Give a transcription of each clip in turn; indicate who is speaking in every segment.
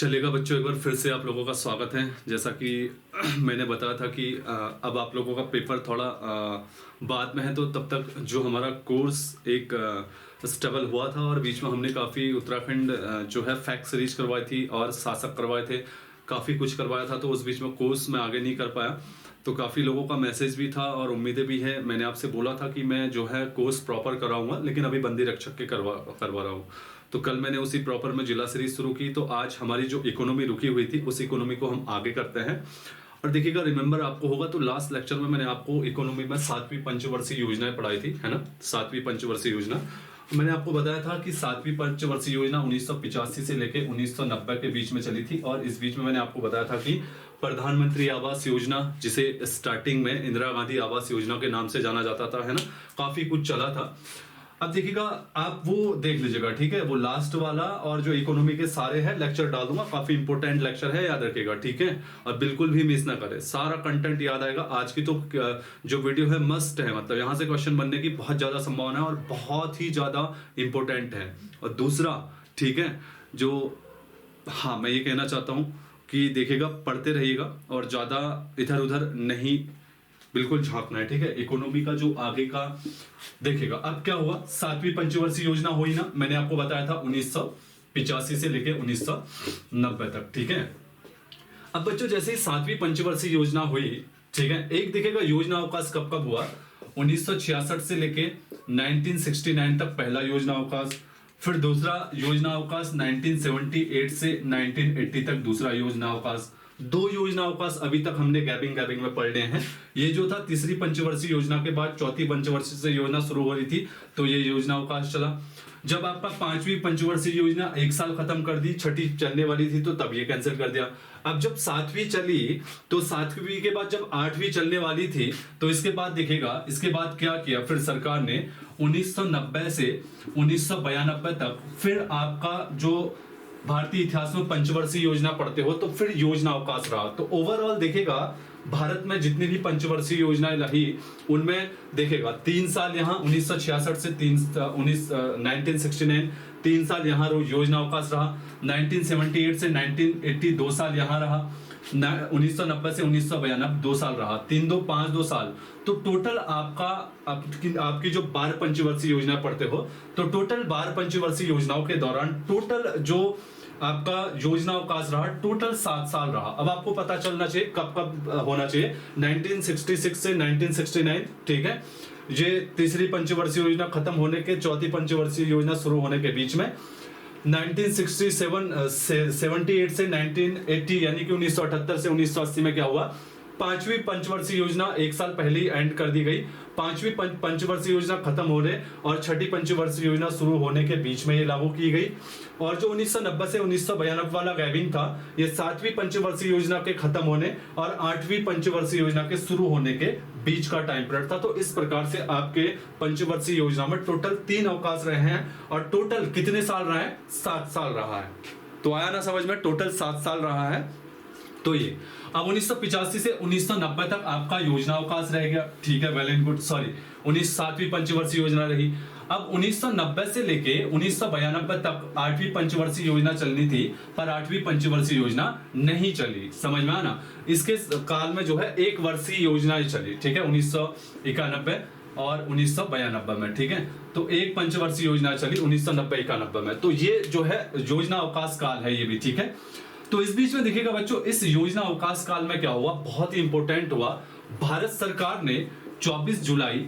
Speaker 1: चलेगा बच्चों, एक बार फिर से आप लोगों का स्वागत है। जैसा कि मैंने बताया था कि अब आप लोगों का पेपर थोड़ा बाद में है, तो तब तक जो हमारा कोर्स एक स्ट्रगल हुआ था और बीच में हमने काफ़ी उत्तराखंड जो है फैक्ट सीरीज करवाई थी और शासक करवाए थे, काफ़ी कुछ करवाया था। तो उस बीच में कोर्स में आगे नहीं कर पाया, तो काफ़ी लोगों का मैसेज भी था और उम्मीदें भी है। मैंने आपसे बोला था कि मैं जो है कोर्स प्रॉपर कराऊंगा, लेकिन अभी बंदी रक्षक के करवा रहा हूँ। तो कल मैंने उसी प्रॉपर में जिला सीरीज शुरू की। तो आज हमारी जो इकोनॉमी रुकी हुई थी, उस इकोनॉमी को हम आगे करते हैं। और देखिएगा, रिमेंबर आपको होगा तो लास्ट लेक्चर में मैंने आपको इकोनॉमी में 7वीं पंचवर्षीय योजनाएं पढ़ाई थी, है ना। 7वीं पंचवर्षीय योजना मैंने आपको बताया था कि 7वीं पंचवर्षीय योजना 1985 से लेकर 1990 के बीच में चली थी। और इस बीच में मैंने आपको बताया था कि प्रधानमंत्री आवास योजना, जिसे स्टार्टिंग में इंदिरा गांधी आवास योजना के नाम से जाना जाता था, है ना, काफी कुछ चला था। अब देखिएगा, आप वो देख लीजिएगा, ठीक है, वो लास्ट वाला और जो इकोनॉमी के सारे हैं लेक्चर डाल दूंगा। काफी इंपॉर्टेंट लेक्चर है, याद रखिएगा, ठीक है। और बिल्कुल भी मिस ना करें, सारा कंटेंट याद आएगा। आज की तो जो वीडियो है मस्ट है, मतलब यहाँ से क्वेश्चन बनने की बहुत ज्यादा संभावना है और बहुत ही ज्यादा इंपॉर्टेंट है। और दूसरा, ठीक है, जो हाँ मैं ये कहना चाहता हूँ कि देखिएगा, पढ़ते रहिएगा और ज्यादा इधर उधर नहीं बिल्कुल झांकना है, ठीक है। इकोनॉमी का जो आगे का देखिएगा। अब क्या हुआ, 7वीं पंचवर्षीय योजना हुई ना, मैंने आपको बताया था 1985 से लेके 1990 तक, ठीक है। अब बच्चों, जैसे ही 7वीं पंचवर्षीय योजना हुई, ठीक है, एक देखिएगा योजना अवकाश कब कब हुआ। 1966 से लेके 1969 तक पहला योजना अवकाश, फिर दूसरा योजना अवकाश 1978 से 1980 तक दूसरा योजना अवकाश। 2 योजना अवकाश अभी तक हमने गैपिंग में पढ़ रहे हैं। ये जो था तीसरी पंचवर्षीय योजना के बाद चौथी पंचवर्षीय से योजना शुरू हो रही थी, तो ये योजना अवकाश चला। जब आपका 5वीं पंचवर्षीय योजना 1 साल खत्म कर दी, छठी चलने वाली थी, तो तब ये कैंसिल कर दिया। अब जब 7वीं चली, तो 7वीं के बाद जब 8वीं चलने वाली थी, तो इसके बाद दिखेगा, इसके बाद क्या किया फिर सरकार ने 1990 से 1992 तक फिर आपका जो भारतीय इतिहास में पंचवर्षीय योजना पढ़ते हो, तो फिर योजना अवकाश रहा। तो ओवरऑल देखेगा, भारत में जितनी भी पंचवर्षीय योजनाएं रही, उनमें देखेगा 3 साल यहाँ 1966 से 1969 3 साल यहाँ योजना अवकाश रहा। 1978 से 1980 2 साल यहाँ रहा। 1990 से 1992 2 साल रहा। 3 2 5 2 साल। तो टोटल आपकी जो 12 पंचवर्षीय योजना पढ़ते हो, तो टोटल 12 पंचवर्षीय योजनाओं के दौरान टोटल जो आपका योजना अवकाश रहा, टोटल 7 साल रहा। अब आपको पता चलना चाहिए कब कब होना चाहिए। 1966 से 1969, ठीक है, ये तीसरी पंचवर्षीय योजना खत्म होने के, चौथी पंचवर्षीय योजना शुरू होने के बीच में 1978 से 1980 यानी कि 1978 से 1980 में क्या हुआ, 5वीं पंचवर्षीय योजना 1 साल पहले ही एंड कर दी गई। 5वीं पंचवर्षीय योजना खत्म होने और छठी पंचवर्षीय योजना शुरू होने के बीच में ये लागू की गई। और जो 1990 से 1992 वाला गैपिंग था, ये 7वीं पंचवर्षीय योजना के खत्म होने और 8वीं पंचवर्षीय योजना के शुरू होने के बीच का टाइम पीरियड था। तो इस प्रकार से आपके पंचवर्षीय योजना में टोटल 3 अवकाश रहे हैं और टोटल कितने साल रहा है, 7 साल रहा है। तो आया ना समझ में, टोटल 7 साल रहा है। तो ये अब 1985 से 1990 तक आपका योजना अवकाश रह गया, ठीक है, वेल एंड गुड। सॉरी, 7वीं पंचवर्षीय योजना रही। अब 1990 से लेके 1992 तक 8वीं पंचवर्षीय योजना चलनी थी, पर 8वीं पंचवर्षीय योजना नहीं चली। समझ में आना, इसके काल में जो है 1 वर्षीय योजना ही चली, ठीक है, 1991 और 1992 में, ठीक है। तो 1 पंचवर्षीय योजना चली 1990-91 में। तो ये जो है योजना अवकाश काल है, ये भी, ठीक है। तो इस बीच में देखिएगा बच्चों, इस योजना अवकाश काल में क्या हुआ, बहुत ही इंपॉर्टेंट हुआ। भारत सरकार ने 24 जुलाई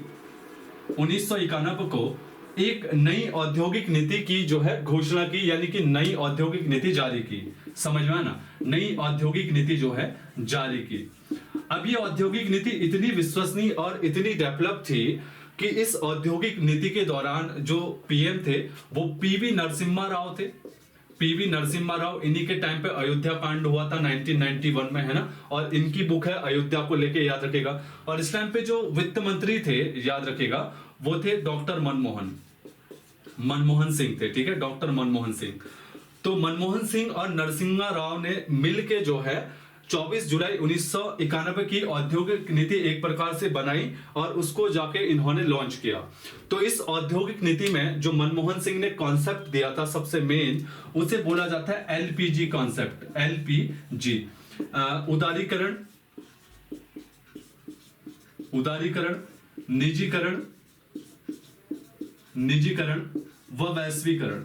Speaker 1: 1991 को एक नई औद्योगिक नीति की जो है घोषणा की, यानी कि नई औद्योगिक नीति जारी की। समझ में आना, नई औद्योगिक नीति जो है जारी की। अब ये औद्योगिक नीति इतनी विश्वसनीय और इतनी डेवलप थी कि इस औद्योगिक नीति के दौरान जो पीएम थे वो पीवी नरसिम्हा राव थे। पीवी नरसिम्हा राव, इन्हीं के टाइम पे अयोध्या कांड हुआ था 1991 में, है ना। और इनकी बुक है अयोध्या को लेके, याद रखेगा। और इस टाइम पे जो वित्त मंत्री थे, याद रखेगा, वो थे डॉक्टर मनमोहन सिंह थे, ठीक है, डॉक्टर मनमोहन सिंह। तो मनमोहन सिंह और नरसिम्हा राव ने मिलके जो है 24 जुलाई 1991 की औद्योगिक नीति एक प्रकार से बनाई और उसको जाके इन्होंने लॉन्च किया। तो इस औद्योगिक नीति में जो मनमोहन सिंह ने कॉन्सेप्ट दिया था सबसे मेन, उसे बोला जाता है एलपीजी कॉन्सेप्ट, एलपीजी। उदारीकरण, निजीकरण व वैश्वीकरण।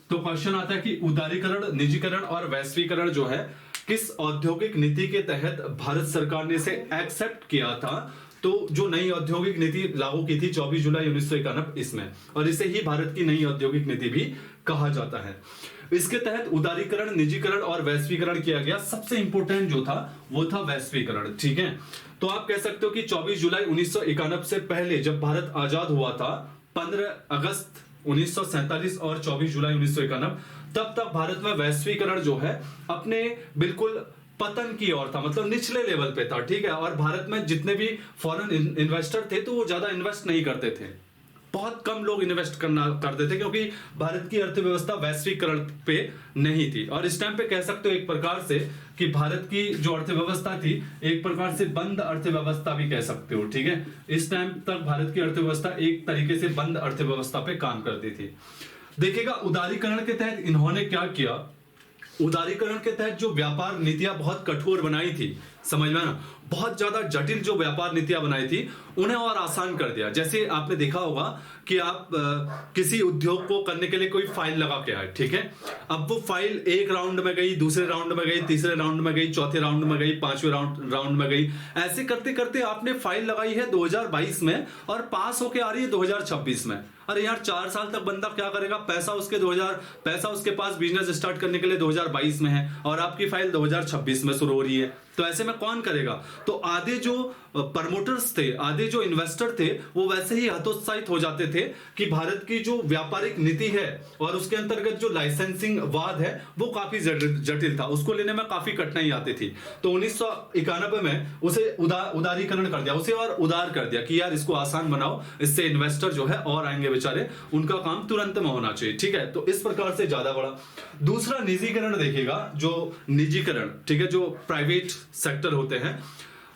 Speaker 1: तो क्वेश्चन आता है कि उदारीकरण, निजीकरण और वैश्वीकरण जो है किस औद्योगिक नीति के तहत भारत सरकार ने इसे एक्सेप्ट किया था। तो जो नई औद्योगिक नीति लागू की थी 24 जुलाई 1991 इसमें, और इसे ही भारत की नई औद्योगिक नीति भी कहा जाता है। इसके तहत उदारीकरण, निजीकरण और वैश्वीकरण किया गया। सबसे इंपोर्टेंट जो था वो था वैश्वीकरण, ठीक है। तो आप कह सकते हो कि 24 जुलाई 1991 से पहले जब भारत आजाद हुआ था 15 अगस्त 1947 और 24 जुलाई 1991, तब तक भारत में वैश्वीकरण जो है अपने बिल्कुल पतन की ओर था, मतलब निचले लेवल पे था, ठीक है। और भारत में जितने भी फॉरेन इन्वेस्टर थे तो वो ज्यादा इन्वेस्ट नहीं करते थे, बहुत कम लोग इन्वेस्ट करते थे, क्योंकि भारत की अर्थव्यवस्था वैश्वीकरण पे नहीं थी। और इस टाइम पे कह सकते हो एक प्रकार से कि भारत की जो अर्थव्यवस्था थी एक प्रकार से बंद अर्थव्यवस्था भी कह सकते हो, ठीक है। इस टाइम तक भारत की अर्थव्यवस्था एक तरीके से बंद अर्थव्यवस्था पे काम करती थी। देखिएगा उदारीकरण के तहत इन्होंने क्या किया, उदारीकरण के तहत जो व्यापार नीतियां बहुत कठोर बनाई थी, समझ में ना, बहुत ज्यादा जटिल जो व्यापार नीतियां बनाई थी उन्हें और आसान कर दिया। जैसे आपने देखा होगा कि आप किसी उद्योग को करने के लिए कोई फाइल लगा के आए, ठीक है। अब वो फाइल एक राउंड में गई, दूसरे राउंड में गई, तीसरे राउंड में गई, चौथे राउंड में गई, पांचवें राउंड में गई। ऐसे करते करते आपने फाइल लगाई है 2022 में और पास होके आ रही है 2026 में। अरे यार 4 साल तक बंदा क्या करेगा, पैसा उसके पास बिजनेस स्टार्ट करने के लिए 2022 में है और आपकी फाइल 2026 में शुरू हो रही है। तो ऐसे में कौन करेगा। तो आधे जो प्रमोटर्स थे, आधे जो इन्वेस्टर थे, वो वैसे ही हतोत्साहित हो जाते थे कि भारत की जो व्यापारिक नीति है और उसके अंतर्गत जो लाइसेंसिंग वाद है वो काफी जटिल था, उसको लेने में काफी कठिनाई आती थी। तो 1991 में उसे उदारीकरण कर दिया, उसे और उदार कर दिया कि यार इसको आसान बनाओ, इससे इन्वेस्टर जो है और आएंगे बेचारे, उनका काम तुरंत में होना चाहिए, ठीक है। तो इस प्रकार से ज्यादा बड़ा। दूसरा निजीकरण देखिएगा, जो निजीकरण, ठीक है, जो प्राइवेट सेक्टर होते हैं,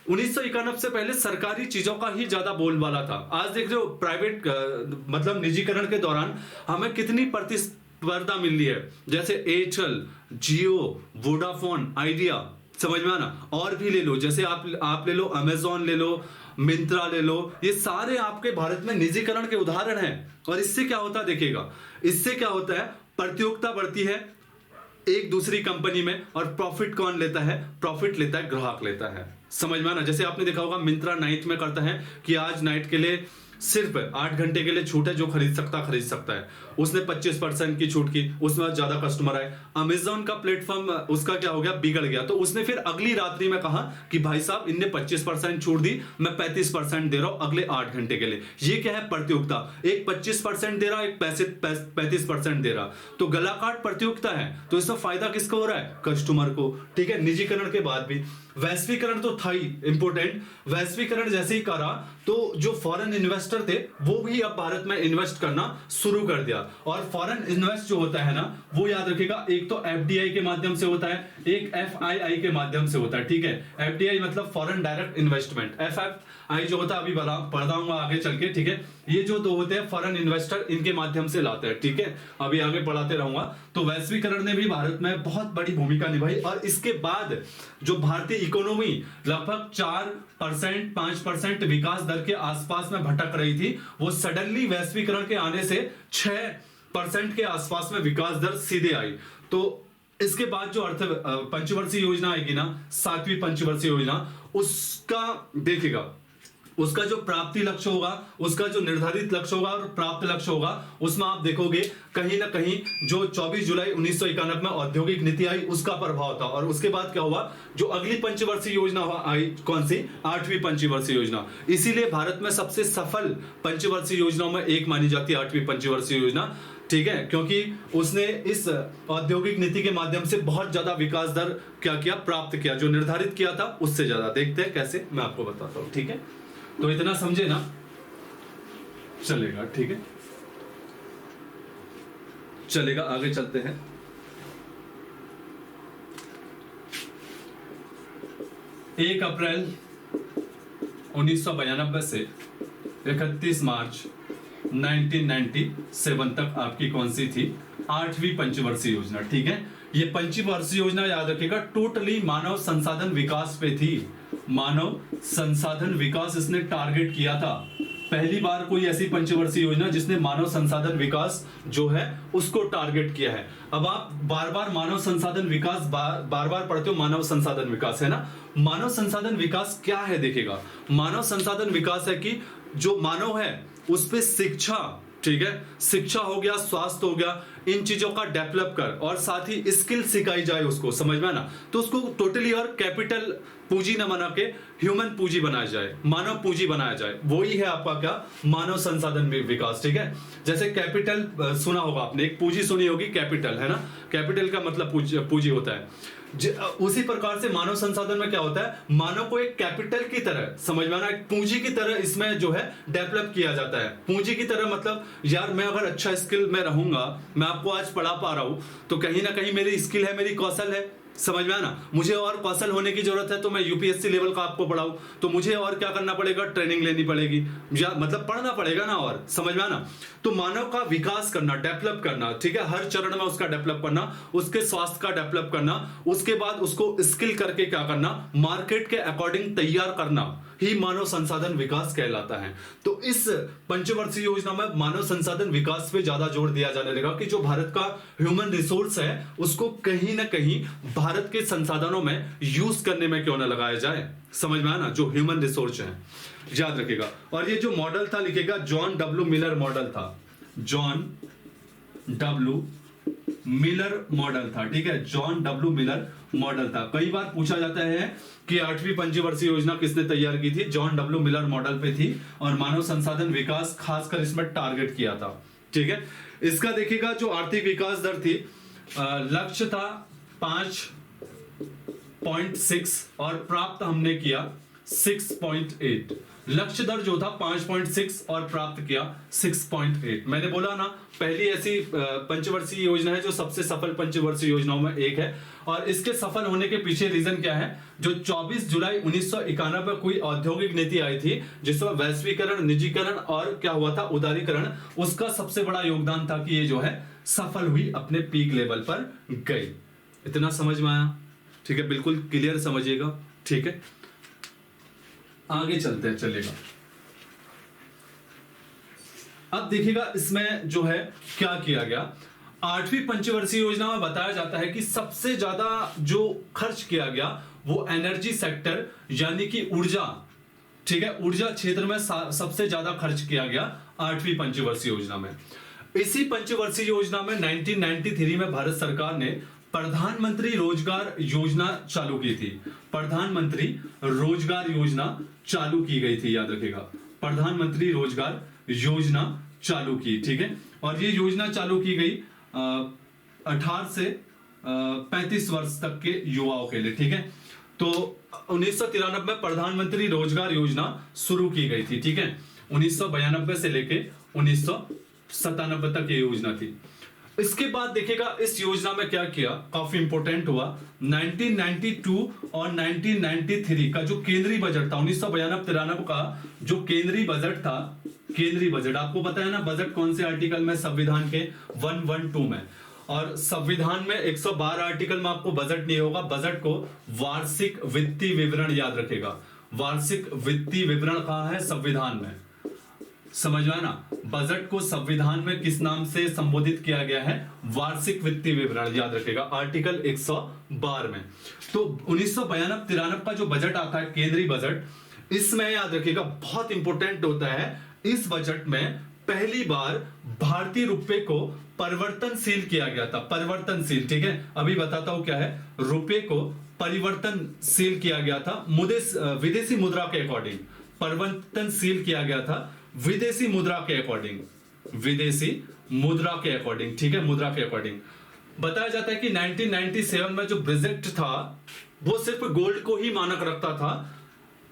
Speaker 1: 1991 से पहले सरकारी चीजों का ही ज्यादा बोलबाला था। आज देख रहे हो प्राइवेट मतलब निजीकरण के दौरान हमें कितनी प्रतिस्पर्धा मिल रही है, जैसे एयरटेल, जियो, वोडाफोन, आइडिया, समझ में आना, और भी ले लो, जैसे आप ले लो अमेजॉन ले लो, मिंत्रा ले लो, ये सारे आपके भारत में निजीकरण के उदाहरण हैं। और इससे क्या होता है देखिएगा, इससे क्या होता है, प्रतियोगिता बढ़ती है एक दूसरी कंपनी में, और प्रॉफिट कौन लेता है, प्रॉफिट लेता है ग्राहक लेता है, समझ में आना। जैसे आपने देखा होगा मिंत्रा नाइट में करता है कि आज नाइट के लिए सिर्फ 8 घंटे के लिए छूट है, जो खरीद सकता है। उसने 25% की छूट की, उसमें ज्यादा कस्टमर आए। अमेजॉन का प्लेटफॉर्म उसका क्या हो गया, बिगड़ गया, तो उसने फिर अगली रात्रि में कहा कि भाई साहब इनने 25% छूट दी, मैं 35% दे रहा हूं अगले 8 घंटे के लिए। ये क्या है, प्रतियोगिता। एक 25% दे रहा, एक 35% दे रहा, तो गला काट प्रतियोगिता है। तो इसमें फायदा किसको हो रहा है, कस्टमर को, ठीक है। निजीकरण के बाद भी वैश्वीकरण तो था ही इंपोर्टेंट। वैश्वीकरण जैसे ही करा तो जो फॉरेन इन्वेस्टर थे वो भी अब भारत में इन्वेस्ट करना शुरू कर दिया। और फॉरेन इन्वेस्ट जो होता है ना, वो याद रखिएगा, एक तो एफडीआई के माध्यम से होता है, एक एफआईआई के माध्यम से होता है, ठीक है। एफडीआई मतलब फॉरेन डायरेक्ट इन्वेस्टमेंट, एफआईआई जो होता है अभी पढ़ाऊंगा आगे चल के, ठीक है। ये जो दो होते हैं फॉरेन इन्वेस्टर, इनके माध्यम से लाते हैं, ठीक है, अभी आगे पढ़ाते रहूंगा। तो वैश्वीकरण ने भी भारत में बहुत बड़ी भूमिका निभाई। और इसके बाद जो भारतीय इकोनॉमी लगभग 4% 5% विकास दर के आसपास में भटक रही थी, वो सडनली वैश्वीकरण के आने से 6% के आसपास में विकास दर सीधे आई। तो इसके बाद जो पंचवर्षीय योजना आएगी ना, 7वीं पंचवर्षीय योजना, उसका देखिएगा, उसका जो प्राप्ति लक्ष्य होगा, उसका जो निर्धारित लक्ष्य होगा और प्राप्त लक्ष्य होगा, उसमें आप देखोगे कहीं ना कहीं जो 24 जुलाई 1991 में औद्योगिक नीति आई उसका प्रभाव था। और उसके बाद क्या हुआ, जो अगली पंचवर्षीय योजना आई, कौन सी, 8वीं पंचवर्षीय योजना। इसीलिए भारत में सबसे सफल पंचवर्षीय योजनाओं में एक मानी जाती है 8वीं पंचवर्षीय योजना, ठीक है, क्योंकि उसने इस औद्योगिक नीति के माध्यम से बहुत ज्यादा विकास दर क्या किया, प्राप्त किया, जो निर्धारित किया था उससे ज्यादा। देखते हैं कैसे, मैं आपको बताता हूं, ठीक है। तो इतना समझे ना, चलेगा, ठीक है, चलेगा, आगे चलते हैं। 1 अप्रैल 1992 से 31 मार्च 1997 तक आपकी कौन सी थी? 8वीं पंचवर्षीय योजना। ठीक है, ये पंचवर्षीय योजना याद रखिएगा टोटली मानव संसाधन विकास पे थी। मानव संसाधन विकास इसने टारगेट किया था। पहली बार कोई ऐसी पंचवर्षीय योजना जिसने मानव संसाधन विकास जो है उसको टारगेट किया है। अब आप बार बार मानव संसाधन विकास बार बार पढ़ते हो, मानव संसाधन विकास है ना। मानव संसाधन विकास क्या है देखिएगा, मानव संसाधन विकास है कि जो मानव है उस पे शिक्षा, ठीक है, शिक्षा हो गया, स्वास्थ्य हो गया, इन चीजों का डेवलप कर और साथ ही स्किल सिखाई जाए उसको, समझ में ना। तो उसको टोटली और कैपिटल पूंजी न बना के ह्यूमन पूंजी बनाया जाए, मानव पूंजी बनाया जाए, वही है आपका क्या? मानव संसाधन विकास। ठीक है, जैसे कैपिटल सुना होगा आपने, एक पूंजी सुनी होगी कैपिटल, है ना। कैपिटल का मतलब पूंजी होता है। उसी प्रकार से मानव संसाधन में क्या होता है, मानव को एक कैपिटल की तरह समझ में आना, एक पूंजी की तरह इसमें जो है डेवलप किया जाता है। पूंजी की तरह मतलब यार मैं अगर अच्छा स्किल में रहूंगा, मैं आपको आज पढ़ा पा रहा हूं तो कहीं ना कहीं मेरी स्किल है, मेरी कौशल है, समझ में आना। मुझे और कौशल होने की जरूरत है तो मैं यूपीएससी लेवल का आपको पढ़ाऊं तो मुझे और क्या करना पड़ेगा? ट्रेनिंग लेनी पड़ेगी, मतलब पढ़ना पड़ेगा ना, और समझ में आना। तो मानव का विकास करना, डेवलप करना, ठीक है, हर चरण में उसका डेवलप करना, उसके स्वास्थ्य का डेवलप करना, उसके बाद उसको स्किल करके क्या करना? मार्केट के अकॉर्डिंग तैयार करना ही मानव संसाधन विकास कहलाता है। तो इस पंचवर्षीय योजना में मानव संसाधन विकास पे ज्यादा जोर दिया जाने लगा कि जो भारत का ह्यूमन रिसोर्स है उसको कहीं ना कहीं भारत के संसाधनों में यूज करने में क्यों ना लगाया जाए, समझ में आना, जो ह्यूमन रिसोर्स है, याद रखिएगा। और ये जो मॉडल था लिखेगा जॉन डब्ल्यू मिलर मॉडल था, जॉन डब्ल्यू मिलर मॉडल था। ठीक है, जॉन डब्ल्यू मिलर मॉडल था। कई बार पूछा जाता है कि 8वीं पंचवर्षीय योजना किसने तैयार की थी? जॉन डब्ल्यू मिलर मॉडल पे थी और मानव संसाधन विकास खासकर इसमें टारगेट किया था। ठीक है, इसका देखिएगा जो आर्थिक विकास दर थी, लक्ष्य था 5.6 और प्राप्त हमने किया 6.8। लक्ष्य दर जो था 5.6 और प्राप्त किया 6.8। मैंने बोला ना पहली ऐसी पंचवर्षीय योजना है जो सबसे सफल पंचवर्षीय योजनाओं में एक है। और इसके सफल होने के पीछे रीजन क्या है? जो 24 जुलाई 1991 कोई औद्योगिक नीति आई थी जिसमें वैश्वीकरण, निजीकरण और क्या हुआ था? उदारीकरण, उसका सबसे बड़ा योगदान था कि ये जो है सफल हुई, अपने पीक लेवल पर गई। इतना समझ में आया? ठीक है, बिल्कुल क्लियर समझिएगा। ठीक है, आगे चलते हैं, चलेगा। अब देखिएगा इसमें जो है क्या किया गया। 8वीं पंचवर्षीय योजना में बताया जाता है कि सबसे ज्यादा जो खर्च किया गया वो एनर्जी सेक्टर यानी कि ऊर्जा, ठीक है, ऊर्जा क्षेत्र में सबसे ज्यादा खर्च किया गया 8वीं पंचवर्षीय योजना में। इसी पंचवर्षीय योजना में 1993 में भारत सरकार ने प्रधानमंत्री रोजगार योजना चालू की थी। प्रधानमंत्री रोजगार योजना चालू की गई थी, याद रखिएगा, प्रधानमंत्री रोजगार योजना चालू की। ठीक है, और ये योजना चालू की गई 18 से 35 वर्ष तक के युवाओं के लिए। ठीक है, तो 1993 में प्रधानमंत्री रोजगार योजना शुरू की गई थी। ठीक है, 1992 से लेके 1997 तक ये योजना थी। इसके बाद देखिएगा इस योजना में क्या किया, काफी इंपोर्टेंट हुआ। 1992 और 1993 का जो केंद्रीय बजट था, 1992-93 का जो केंद्रीय बजट था, केंद्रीय बजट आपको पता है ना, बजट कौन से आर्टिकल में? संविधान के 112 में। और संविधान में 112 आर्टिकल में आपको बजट नहीं होगा, बजट को वार्षिक वित्तीय विवरण याद रखेगा। वार्षिक वित्तीय विवरण कहाँ है? संविधान में, समझ में ना। बजट को संविधान में किस नाम से संबोधित किया गया है? वार्षिक वित्तीय विवरण, याद रखेगा, आर्टिकल 112 में। तो 1992-93 का जो बजट आता है, केंद्रीय बजट, इसमें याद रखिएगा बहुत इंपॉर्टेंट होता है। इस बजट में पहली बार भारतीय रुपए को परिवर्तनशील किया गया था। परिवर्तनशील, ठीक है, अभी बताता हूं क्या है। रुपए को परिवर्तनशील किया गया था विदेशी मुद्रा के अकॉर्डिंग। परिवर्तनशील किया गया था विदेशी मुद्रा के अकॉर्डिंग, विदेशी मुद्रा के अकॉर्डिंग। ठीक है, मुद्रा के अकॉर्डिंग। बताया जाता है कि 1997 में जो बजट था वो सिर्फ गोल्ड को ही मानक रखता था,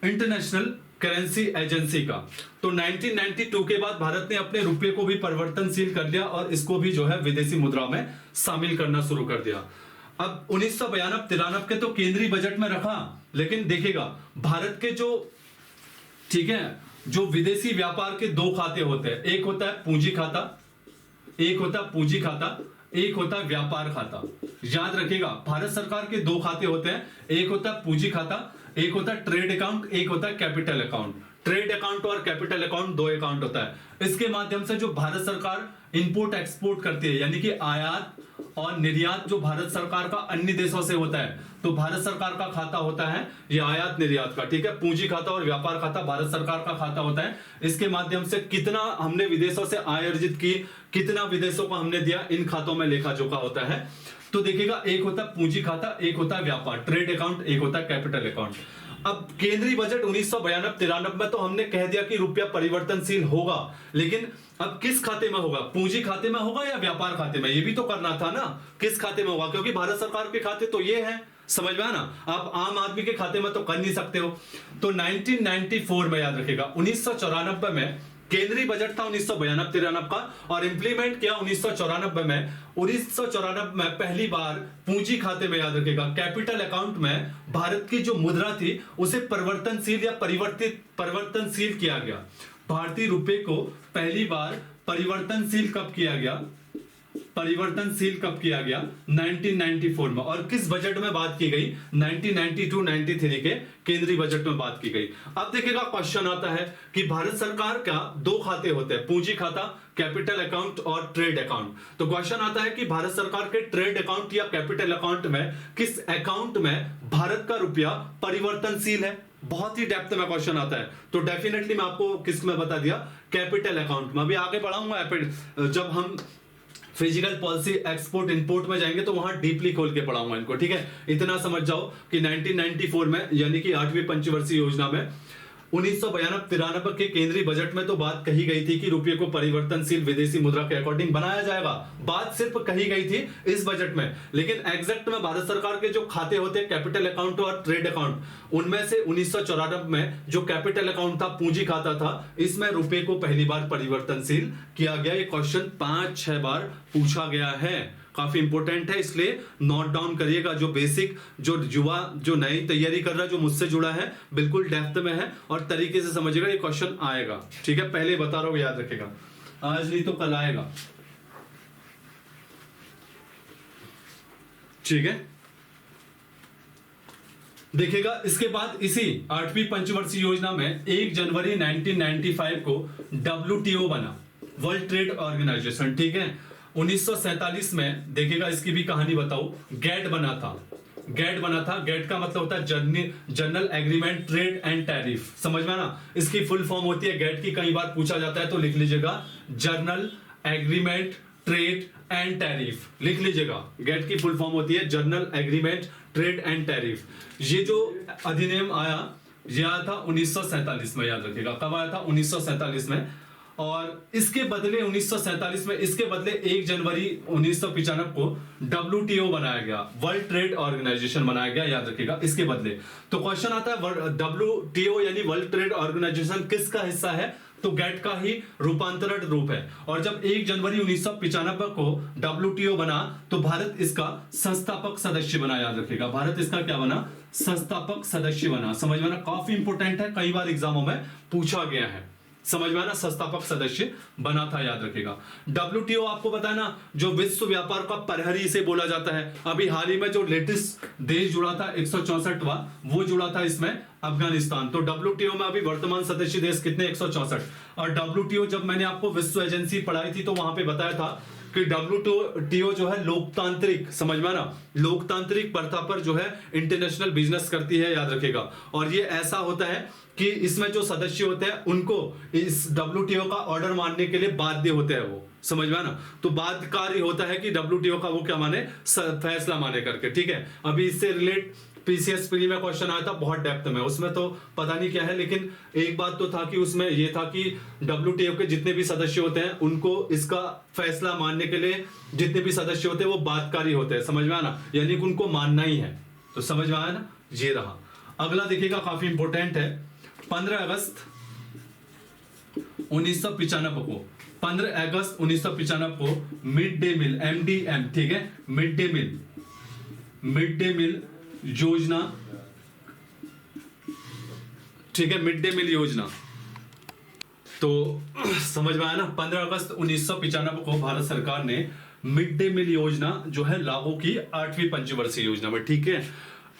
Speaker 1: इंटरनेशनल करेंसी एजेंसी का। तो 1992 के बाद भारत ने अपने रुपये को भी परिवर्तनशील कर लिया और इसको भी जो है विदेशी मुद्रा में शामिल करना शुरू कर दिया। अब 1992-93 के तो केंद्रीय बजट में रखा, लेकिन देखिएगा भारत के जो, ठीक है, जो विदेशी व्यापार के दो खाते होते हैं, एक होता है पूंजी खाता, एक होता है पूंजी खाता, एक होता है व्यापार खाता। याद रखिएगा भारत सरकार के दो खाते होते हैं, एक होता है पूंजी खाता, एक होता है ट्रेड अकाउंट, एक होता है कैपिटल अकाउंट। ट्रेड अकाउंट और कैपिटल अकाउंट दो अकाउंट होता है। इसके माध्यम से जो भारत सरकार इंपोर्ट एक्सपोर्ट करती है, यानी कि आयात और निर्यात जो भारत सरकार का अन्य देशों से होता है, तो भारत सरकार का खाता होता है ये आयात निर्यात का, ठीक है। पूंजी खाता और व्यापार खाता भारत सरकार का खाता होता है। इसके माध्यम से कितना हमने विदेशों से आय अर्जित की, कितना विदेशों को हमने दिया, इन खातों में लेखा जोखा होता है। तो देखिएगा एक होता है पूंजी खाता, एक होता है व्यापार ट्रेड अकाउंट, एक होता है कैपिटल अकाउंट। अब केंद्रीय बजट 1992-93 में तो हमने कह दिया कि रुपया परिवर्तनशील होगा, लेकिन अब किस खाते में होगा, पूंजी खाते में होगा या व्यापार खाते में, ये भी तो करना था ना, किस खाते में होगा, क्योंकि भारत सरकार के खाते तो ये है, समझ में ना। आप आम आदमी के खाते में तो कर नहीं सकते हो। तो 1994 में याद रखिएगा, 1994 में केंद्रीय बजट था 1992-93 का, और इंप्लीमेंट किया 1994 में। 1994 में पहली बार पूंजी खाते में, याद रखिएगा, कैपिटल अकाउंट में भारत की जो मुद्रा थी उसे परिवर्तनशील या परिवर्तनशील किया गया। भारतीय रुपए को पहली बार परिवर्तनशील कब किया गया, परिवर्तनशील कब किया गया, 1994 में। और किस बजट में बात की गई, 1992-93 के केंद्रीय बजट में बात की गई। अब देखिएगा क्वेश्चन आता है कि भारत सरकार का दो खाते होते हैं, पूंजी खाता, कैपिटल अकाउंट और ट्रेड अकाउंट। तो क्वेश्चन आता है कि भारत सरकार के ट्रेड अकाउंट या कैपिटल अकाउंट में किस अकाउंट में भारत का रुपया परिवर्तनशील है। बहुत ही डेप्थ में क्वेश्चन आता है, तो डेफिनेटली मैं आपको किस में बता दिया, कैपिटल अकाउंट में। अभी आगे बढ़ाऊंगा, जब हम फिजिकल पॉलिसी एक्सपोर्ट इंपोर्ट में जाएंगे तो वहां डीपली खोल के पढ़ाऊंगा इनको, ठीक है। इतना समझ जाओ कि 1994 में, यानी कि 8वीं पंचवर्षीय योजना में 1992-93 के केंद्रीय बजट में तो बात कही गई थी कि रुपये को परिवर्तनशील विदेशी मुद्रा के अकॉर्डिंग बनाया जाएगा। बात सिर्फ कही गई थी इस बजट में, लेकिन एग्जैक्ट में भारत सरकार के जो खाते होते हैं कैपिटल अकाउंट और ट्रेड अकाउंट, उनमें से 1994 में जो कैपिटल अकाउंट था, पूंजी खाता था, इसमें रुपये को पहली बार परिवर्तनशील किया गया। ये क्वेश्चन 5-6 बार पूछा गया है, काफी इंपॉर्टेंट है, इसलिए नोट डाउन करिएगा। जो बेसिक, जो युवा, जो नई तैयारी कर रहा है, जो मुझसे जुड़ा है, बिल्कुल डेप्थ में है और तरीके से समझिएगा, ये क्वेश्चन आएगा, ठीक है। पहले बता रहा हूं, याद रखेगा, आज नहीं तो कल आएगा, ठीक है। देखिएगा इसके बाद इसी 8वीं पंचवर्षीय योजना में 1 जनवरी 1995 को WTO बना, वर्ल्ड ट्रेड ऑर्गेनाइजेशन, ठीक है। 1947 में देखिएगा, इसकी भी कहानी बताऊं, गैट बना था। गैट का मतलब होता है general agreement trade and tariff, समझ में ना। इसकी फुल फॉर्म होती है गैट की, कई बार पूछा जाता है तो लिख लीजिएगा, general agreement trade and tariff, लिख लीजिएगा। गैट की फुल फॉर्म होती है general agreement trade and tariff. ये जो अधिनियम आया, यह आया था 1947 में, याद रखिएगा। कब आया था, 1947 में। और इसके बदले 1947 में, इसके बदले 1 जनवरी 1995 को WTO बनाया गया, वर्ल्ड ट्रेड ऑर्गेनाइजेशन बनाया गया, याद रखिएगा, इसके बदले। तो क्वेश्चन आता है WTO यानी वर्ल्ड ट्रेड ऑर्गेनाइजेशन किसका हिस्सा है, तो गैट का ही रूपांतरण रूप है। और जब 1 जनवरी 1995 को WTO बना तो भारत इसका संस्थापक सदस्य बना, याद रखिएगा। भारत इसका क्या बना, संस्थापक सदस्य बना, समझ में ना। काफी इंपोर्टेंट है, कई बार एग्जामों में पूछा गया है, समझ में आना। संस्थापक सदस्य बना था, याद रखेगा। WTO आपको पता है ना, जो विश्व व्यापार का प्रहरी से बोला जाता है। अभी हाल ही में जो लेटेस्ट देश जुड़ा था 164वां, वो जुड़ा था इसमें अफगानिस्तान। तो WTO में अभी वर्तमान सदस्य देश कितने, 164। और WTO जब मैंने आपको विश्व एजेंसी पढ़ाई थी तो वहां पे बताया था कि WTO जो है लोकतांत्रिक, समझ में ना, लोकतांत्रिक प्रथा पर जो है इंटरनेशनल बिजनेस करती है, याद रखेगा। और ये ऐसा होता है कि इसमें जो सदस्य होते हैं उनको इस WTO का ऑर्डर मानने के लिए बाध्य होते हैं, वो समझ में ना। तो बाध्यकारी होता है कि WTO का वो क्या माने, फैसला माने करके, ठीक है। अभी इससे रिलेट PCS प्री में क्वेश्चन आया था बहुत डेप्थ में, उसमें तो पता नहीं क्या है, लेकिन एक बात तो था कि उसमें ये था कि WTO के जितने भी सदस्य होते हैं उनको इसका फैसला मानने के लिए जितने भी सदस्य होते हैं वो बाध्यकारी होते हैं, समझ में आना, यानी कि उनको मानना ही है। तो समझ में आया ना, ये रहा। अगला देखिएगा, काफी इंपॉर्टेंट है। 15 अगस्त 1995 को, 15 अगस्त 1995 को मिड डे मील, MDM, ठीक है, midday meal midday meal योजना, ठीक है, मिड डे मील योजना। तो समझ में आया ना, 15 अगस्त 1995 को भारत सरकार ने मिड डे मील योजना जो है लागू की 8वीं पंचवर्षीय योजना में, ठीक है।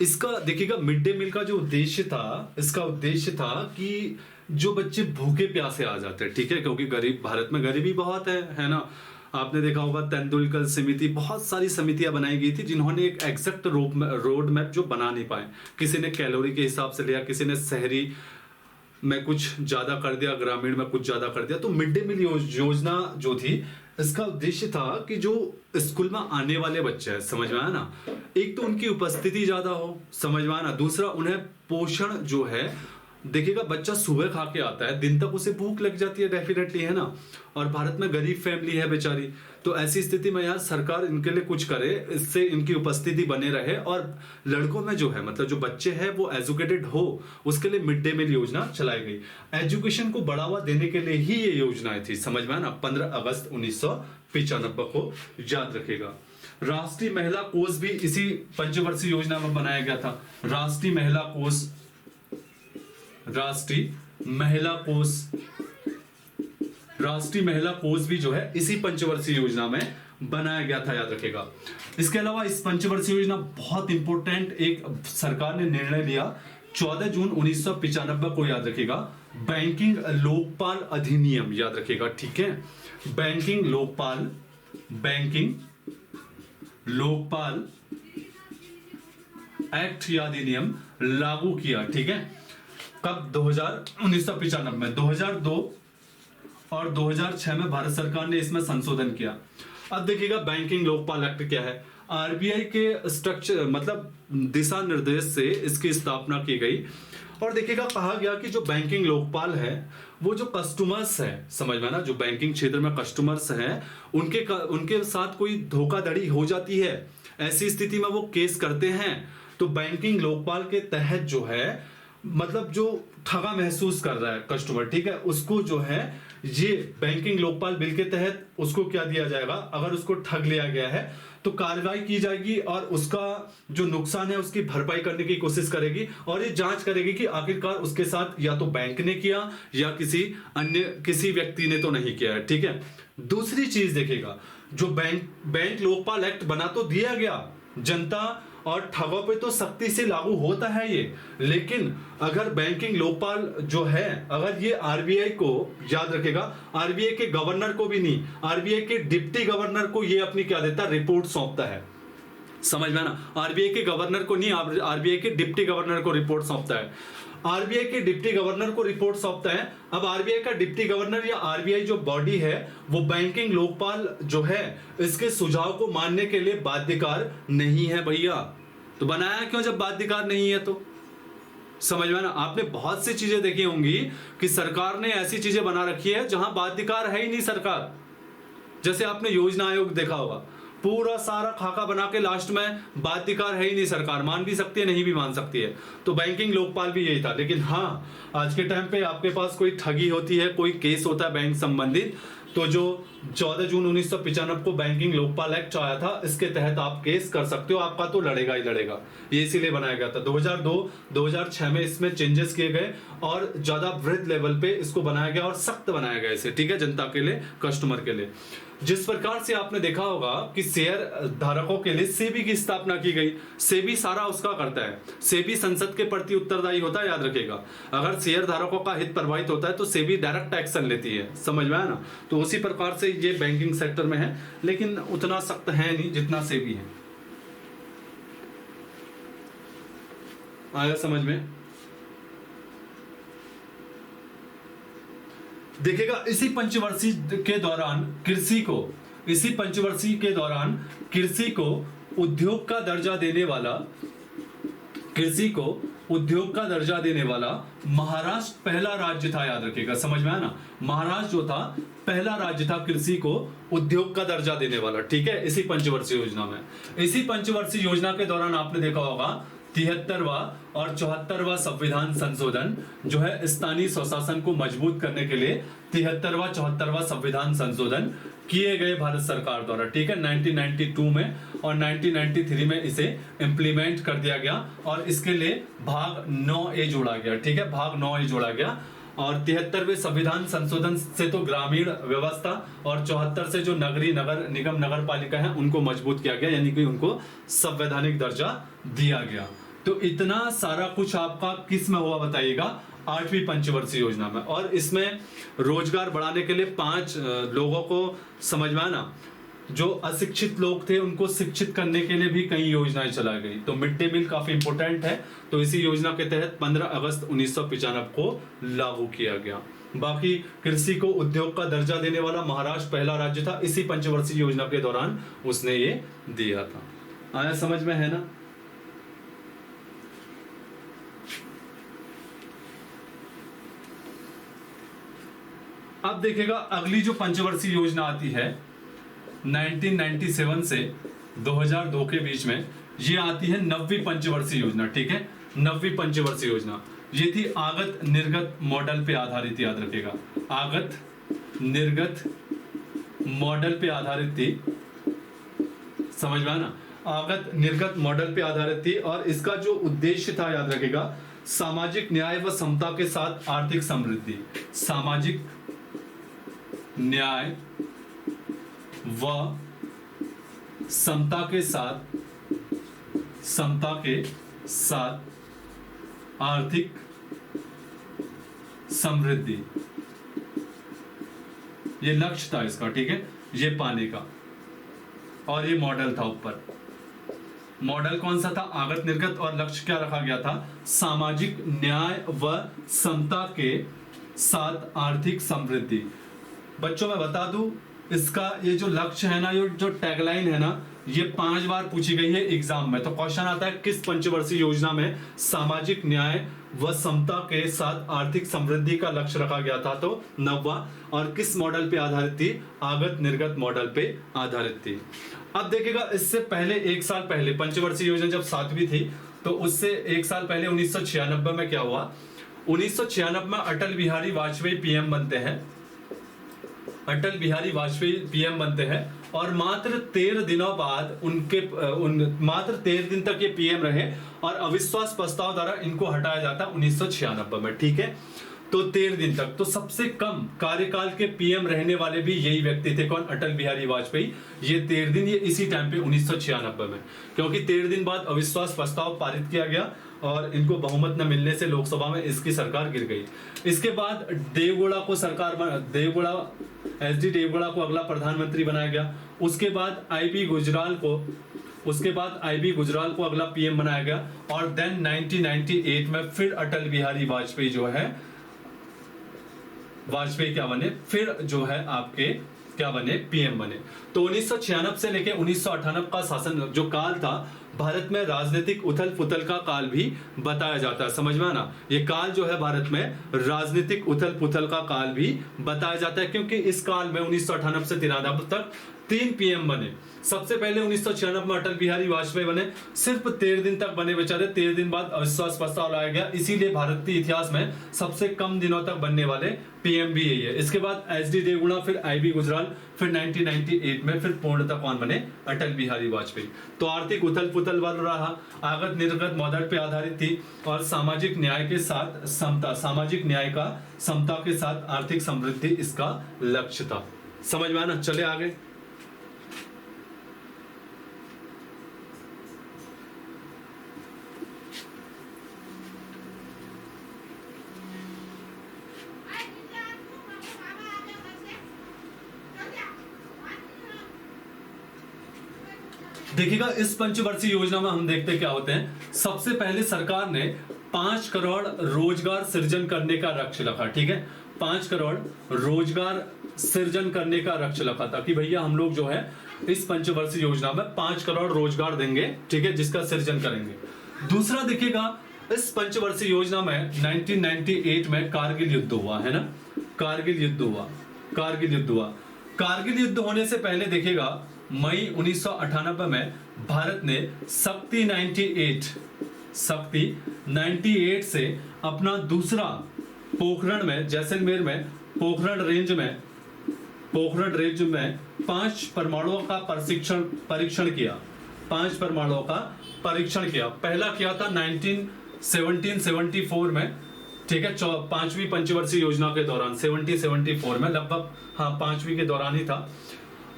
Speaker 1: इसका देखिएगा, मिड डे मील का जो उद्देश्य था, इसका उद्देश्य था कि जो बच्चे भूखे प्यासे आ जाते हैं, ठीक है, क्योंकि गरीब, भारत में गरीबी बहुत है ना। आपने देखा होगा तेंदुलकर समिति, बहुत सारी समितियां बनाई गई थी जिन्होंने एक एग्जैक्ट रोड मैप जो बना नहीं पाए। किसी ने कैलोरी के हिसाब से लिया, किसी ने शहरी में कुछ ज्यादा कर दिया, ग्रामीण में कुछ ज्यादा कर दिया। तो मिड डे मील योजना जो थी, इसका उद्देश्य था कि जो स्कूल में आने वाले बच्चे हैं, समझ में आया ना, एक तो उनकी उपस्थिति ज्यादा हो, समझ में आया ना, दूसरा उन्हें पोषण जो है, देखिएगा बच्चा सुबह खा के आता है, दिन तक उसे भूख लग जाती है डेफिनेटली, है ना। और भारत में गरीब फैमिली है बेचारी, तो ऐसी स्थिति में यार सरकार इनके लिए कुछ करे, इससे इनकी उपस्थिति बने रहे और लड़कों में जो है, मतलब जो बच्चे हैं वो एजुकेटेड हो, उसके लिए मिड डे मील योजना चलाई गई। एजुकेशन को बढ़ावा देने के लिए ही ये योजनाएं थी, समझ में आया ना। 15 अगस्त 1995 को याद रखेगा। राष्ट्रीय महिला कोष भी इसी पंचवर्षीय योजना में बनाया गया था। राष्ट्रीय महिला कोष, राष्ट्रीय महिला कोष भी जो है इसी पंचवर्षीय योजना में बनाया गया था, याद रखेगा। इसके अलावा इस पंचवर्षीय योजना बहुत इंपॉर्टेंट एक सरकार ने निर्णय लिया 14 जून 1995 को, याद रखेगा, बैंकिंग लोकपाल अधिनियम, याद रखेगा, ठीक है। बैंकिंग लोकपाल एक्ट या अधिनियम लागू किया, ठीक है। कब? 1995 में। 2002 और 2006 में भारत सरकार ने इसमें संशोधन किया। अब देखिएगा, बैंकिंग लोकपाल एक्ट क्या है। आरबीआई के स्ट्रक्चर, मतलब दिशा निर्देश से इसकी स्थापना की गई। और देखिएगा, कहा गया कि जो बैंकिंग लोकपाल है, वो जो कस्टमर्स है, समझ में ना, जो बैंकिंग क्षेत्र में कस्टमर्स हैं, उनके साथ कोई धोखाधड़ी हो जाती है, ऐसी स्थिति में वो केस करते हैं, तो बैंकिंग लोकपाल के तहत जो है, मतलब जो ठगा महसूस कर रहा है कस्टमर, ठीक है, उसको जो है ये बैंकिंग लोकपाल बिल के तहत उसको क्या दिया जाएगा, अगर उसको ठग लिया गया है तो कार्रवाई की जाएगी और उसका जो नुकसान है उसकी भरपाई करने की कोशिश करेगी और ये जांच करेगी कि आखिरकार उसके साथ या तो बैंक ने किया या किसी व्यक्ति ने तो नहीं किया है, ठीक है। दूसरी चीज देखेगा, जो बैंक लोकपाल एक्ट बना तो दिया गया, जनता और ठगों पे तो सख्ती से लागू होता है ये, लेकिन अगर बैंकिंग लोकपाल जो है, अगर ये आरबीआई को, याद रखेगा, आरबीआई के गवर्नर को भी नहीं, आरबीआई के डिप्टी गवर्नर को ये अपनी क्या देता है, रिपोर्ट सौंपता है, समझ में ना। आरबीआई के गवर्नर को नहीं, आरबीआई के डिप्टी गवर्नर को रिपोर्ट सौंपता है। आरबीआई के डिप्टी गवर्नर को रिपोर्ट सौंपता है। अब आरबीआई का डिप्टी गवर्नर या आरबीआई जो बॉडी है, वो बैंकिंग लोकपाल जो है इसके सुझाव को मानने के लिए बाध्यकार नहीं है भैया। तो बनाया क्यों जब बाध्यकार नहीं है? तो समझ में ना, आपने बहुत सी चीजें देखी होंगी कि सरकार ने ऐसी चीजें बना रखी है जहां बाध्यकार है ही नहीं सरकार। जैसे आपने योजना आयोग देखा होगा, पूरा सारा खाका बना के लास्ट में बाध्यकार है ही नहीं सरकार, मान भी सकती है नहीं भी मान सकती है। तो बैंकिंग लोकपाल भी यही था। लेकिन हाँ, आज के टाइम पे आपके पास कोई ठगी होती है, कोई केस होता है बैंक संबंधित, तो जो 14 जून 1995 को बैंकिंग लोकपाल एक्ट आया था, इसके तहत आप केस कर सकते हो, आपका तो लड़ेगा ही लड़ेगा। ये इसीलिए बनाया गया था। 2002-2006 में इसमें चेंजेस किए गए और ज्यादा वृहद लेवल पे इसको बनाया गया और सख्त बनाया गया इसे, ठीक है, जनता के लिए, कस्टमर के लिए। जिस प्रकार से आपने देखा होगा कि शेयर धारकों के लिए सेबी की स्थापना की गई। सेबी सारा उसका करता है, सेबी संसद के प्रति उत्तरदायी होता है, याद रखिएगा। अगर शेयर धारकों का हित प्रभावित होता है तो सेबी डायरेक्ट एक्शन लेती है, समझ में आया ना। तो उसी प्रकार से ये बैंकिंग सेक्टर में है, लेकिन उतना सख्त है नहीं जितना सेबी है। आया समझ में? देखिएगा, इसी पंचवर्षीय के दौरान कृषि को उद्योग का दर्जा देने वाला महाराष्ट्र पहला राज्य था, याद रखिएगा, समझ में आया ना। महाराष्ट्र जो था पहला राज्य था कृषि को उद्योग का दर्जा देने वाला, ठीक है, इसी पंचवर्षीय योजना में। इसी पंचवर्षीय योजना के दौरान आपने देखा होगा 73वां और 74वां संविधान संशोधन जो है स्थानीय स्वशासन को मजबूत करने के लिए 73वां 74वां संविधान संशोधन किए गए भारत सरकार द्वारा, ठीक है, 1992 में, और 1993 में इसे इम्प्लीमेंट कर दिया गया और इसके लिए भाग 9A जोड़ा गया, ठीक है, भाग 9A जोड़ा गया। और 73वें संविधान संशोधन से तो ग्रामीण व्यवस्था और 74 से जो नगरीय नगर निगम नगर पालिका है उनको मजबूत किया गया, यानी कि उनको संवैधानिक दर्जा दिया गया। तो इतना सारा कुछ आपका किस में हुआ बताइएगा, 8वीं पंचवर्षीय योजना में। और इसमें रोजगार बढ़ाने के लिए 5 लोगों को समझ में आना, जो अशिक्षित लोग थे उनको शिक्षित करने के लिए भी कई योजनाएं चलाई गई। तो मिड डे मील काफी इंपॉर्टेंट है, तो इसी योजना के तहत 15 अगस्त 1995 को लागू किया गया। बाकी कृषि को उद्योग का दर्जा देने वाला महाराष्ट्र पहला राज्य था, इसी पंचवर्षीय योजना के दौरान उसने ये दिया था। आया समझ में, है ना? अब देखिएगा अगली जो पंचवर्षीय योजना आती है 1997 से 2002 के बीच में, ये आती है 9वीं पंचवर्षीय योजना, ठीक है, 9वीं पंचवर्षीय योजना। ये थी आगत निर्गत मॉडल पे आधारित, याद रखिएगा, आगत निर्गत मॉडल पे आधारित थी, समझ में आना, आगत निर्गत मॉडल पे आधारित थी। और इसका जो उद्देश्य था, याद रखिएगा, सामाजिक न्याय व समता के साथ आर्थिक समृद्धि, सामाजिक न्याय व समता के साथ आर्थिक समृद्धि, ये लक्ष्य था इसका, ठीक है, ये पाने का। और ये मॉडल था, ऊपर मॉडल कौन सा था, आगत निर्गत, और लक्ष्य क्या रखा गया था, सामाजिक न्याय व समता के साथ आर्थिक समृद्धि। बच्चों मैं बता दूं, इसका ये जो लक्ष्य है ना, ये जो टैगलाइन है ना, ये 5 बार पूछी गई है एग्जाम में। तो क्वेश्चन आता है किस पंचवर्षीय योजना में सामाजिक न्याय व समता के साथ आर्थिक समृद्धि का लक्ष्य रखा गया था, तो 9वां, और किस मॉडल पे आधारित थी, आगत निर्गत मॉडल पे आधारित थी। अब देखिएगा, इससे पहले 1 साल पहले पंचवर्षीय योजना जब 7वीं थी, तो उससे 1 साल पहले 1996 में क्या हुआ, 1996 में अटल बिहारी वाजपेयी पीएम बनते हैं, अटल बिहारी वाजपेयी पीएम बनते हैं, और मात्र 13 दिनों बाद मात्र 13 दिन तक ये पीएम रहे, और अविश्वास प्रस्ताव द्वारा इनको हटाया जाता 1996 में, ठीक है। तो 13 दिन तक, तो सबसे कम कार्यकाल के पीएम रहने वाले भी यही व्यक्ति थे, कौन, अटल बिहारी वाजपेयी। ये 13 दिन, ये इसी टाइम पे 1996 में, क्योंकि 13 दिन बाद अविश्वास प्रस्ताव पारित किया गया और इनको बहुमत न मिलने से लोकसभा में इसकी सरकार गिर गई। इसके बाद देवगौड़ा को एसडी देवगौड़ा को अगला प्रधानमंत्री बनाया गया। उसके बाद आईबी गुजराल को अगला पीएम बनाया गया, और देन 1998 में फिर अटल बिहारी वाजपेयी जो है, वाजपेयी क्या बने, फिर जो है आपके क्या बने, पीएम बने। तो 1996 से लेकर 1998 का शासन जो काल था, भारत में राजनीतिक उथल पुथल का काल भी बताया जाता है, समझ में आना, ये काल जो है भारत में राजनीतिक उथल पुथल का काल भी बताया जाता है, क्योंकि इस काल में 1998 से 93 तक 3 पीएम बने। सबसे पहले 1996 में अटल बिहारी वाजपेयी बने, सिर्फ 13 दिन तक बने बेचारे, 13 दिन बाद अविश्वास प्रस्ताव लाया गया, इसीलिए भारत के इतिहास में सबसे कम दिनों तक बनने वाले पीएम भी यही है। इसके बाद एसडी देवगौड़ा, फिर आईबी गुजराल, फिर 1998 में फिर पूर्णतः कौन बने, अटल बिहारी वाजपेयी। तो आर्थिक उथल पुथल बन रहा, आगत निर्गत मॉडल पे आधारित थी, और सामाजिक न्याय के साथ समता, सामाजिक न्याय का समता के साथ आर्थिक समृद्धि इसका लक्ष्य था। समझ में आना, चले आगे। देखिएगा, इस पंचवर्षीय योजना में हम देखते क्या होते हैं। सबसे पहले सरकार ने 5 करोड़ रोजगार सृजन करने का लक्ष्य रखा, ठीक है, 5 करोड़ रोजगार सृजन करने का लक्ष्य रखा था कि भैया हम लोग जो है इस पंचवर्षीय योजना में 5 करोड़ रोजगार देंगे, ठीक है, जिसका सृजन करेंगे। दूसरा देखिएगा, इस पंचवर्षीय योजना में 1998 में कारगिल युद्ध हुआ, है ना, कारगिल युद्ध हुआ। कारगिल युद्ध होने से पहले देखिएगा, मई 1998 में भारत ने शक्ति 98 शक्ति 98 से अपना दूसरा पोखरण में, जैसलमेर में पोखरण रेंज में 5 परमाणुओं का परीक्षण किया। 5 परमाणुओं का परीक्षण किया। पहला किया था 1774 में, ठीक है, 5वीं पंचवर्षीय योजना के दौरान 1774 में, लगभग हाँ 5वीं के दौरान ही था।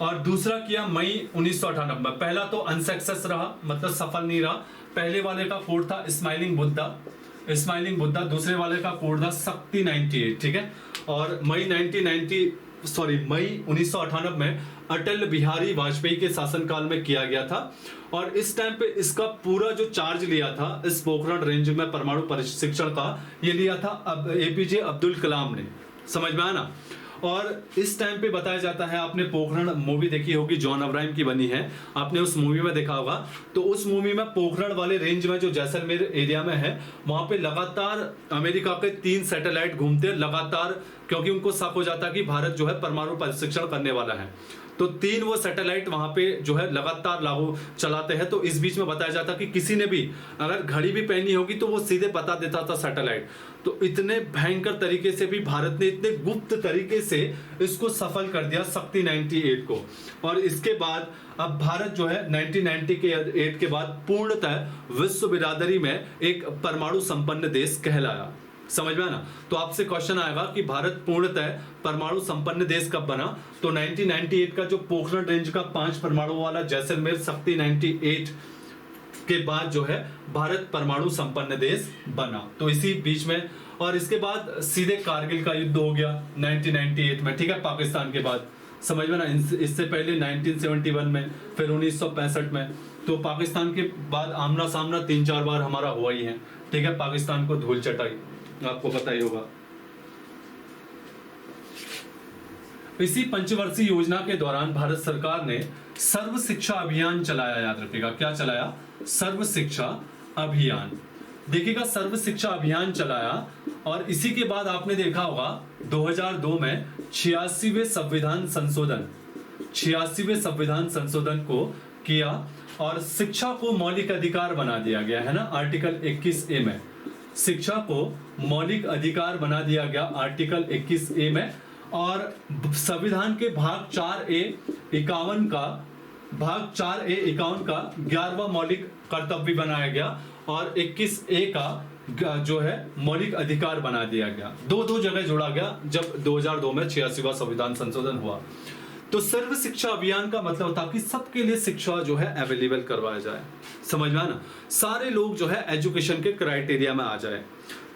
Speaker 1: और दूसरा किया मई 1998 में। पहला तो अनसक्सेस रहा, मतलब सफल नहीं रहा। पहले वाले का कोड था स्माइलिंग बुद्धा, दूसरे वाले का कोड था शक्ति 98, ठीक है। और मई 1998 में अटल बिहारी वाजपेयी के शासनकाल में किया गया था। और इस टाइम पे इसका पूरा जो चार्ज लिया था इस पोखरण रेंज में परमाणु परीक्षण का, ये लिया था अब एपीजे अब्दुल कलाम ने। समझ में आया ना। और इस टाइम पे बताया जाता है, आपने पोखरण मूवी देखी होगी, जॉन अब्राहम की बनी है, आपने उस मूवी में देखा होगा। तो उस मूवी में पोखरण वाले रेंज में जो जैसलमेर एरिया में है, वहां पे लगातार अमेरिका के 3 सैटेलाइट घूमते लगातार, क्योंकि उनको शक हो जाता कि भारत जो है परमाणु परीक्षण करने वाला है। तो 3 वो सैटेलाइट वहां पे जो है लगातार लागू चलाते हैं। तो इस बीच में बताया जाता कि किसी ने भी अगर घड़ी भी पहनी होगी तो वो सीधे बता देता था सैटेलाइट। तो इतने भयंकर तरीके से भी भारत ने इतने गुप्त तरीके से इसको सफल कर दिया शक्ति 98 को। और इसके बाद अब भारत जो है 1998 के बाद पूर्णतः विश्व बिरादरी में एक परमाणु संपन्न देश कहलाया। समझ में आना। तो आपसे क्वेश्चन आएगा कि भारत पूर्णतः परमाणु संपन्न देश कब बना। तो 1998 का जो पोखरण रेंज का 5 परमाणु वाला जैसलमेर शक्ति 98 के बाद जो है भारत परमाणु संपन्न देश बना। तो इसी बीच में, और इसके बाद सीधे कारगिल का युद्ध हो गया 1998 में, ठीक है, पाकिस्तान के बाद। समझ में ना। इससे पहले 1971 में, फिर 1965 में। तो पाकिस्तान के बाद आमना सामना 3-4 बार हमारा हुआ ही है, ठीक है। पाकिस्तान को धूल चटाई, आपको पता ही होगा। इसी पंचवर्षीय योजना के दौरान भारत सरकार ने सर्व शिक्षा अभियान चलाया। याद रखिएगा, क्या चलाया? सर्व शिक्षा अभियान। देखिएगा, सर्व शिक्षा अभियान चलाया। और इसी के बाद आपने देखा होगा 2002 में 86वें संविधान संशोधन को किया और शिक्षा को मौलिक अधिकार बना दिया गया है ना, आर्टिकल 21A में। शिक्षा को मौलिक अधिकार बना दिया गया आर्टिकल 21A में। और संविधान के भाग 4A51 का 11वां मौलिक कर्तव्य बनाया गया और 21A का जो है मौलिक अधिकार बना दिया गया। दो जगह जोड़ा गया जब 2002 में 86वां संविधान संशोधन हुआ। तो सर्व शिक्षा अभियान का मतलब था कि सबके लिए शिक्षा जो है अवेलेबल करवाया जाए। समझ में आना, सारे लोग जो है एजुकेशन के क्राइटेरिया में आ जाए।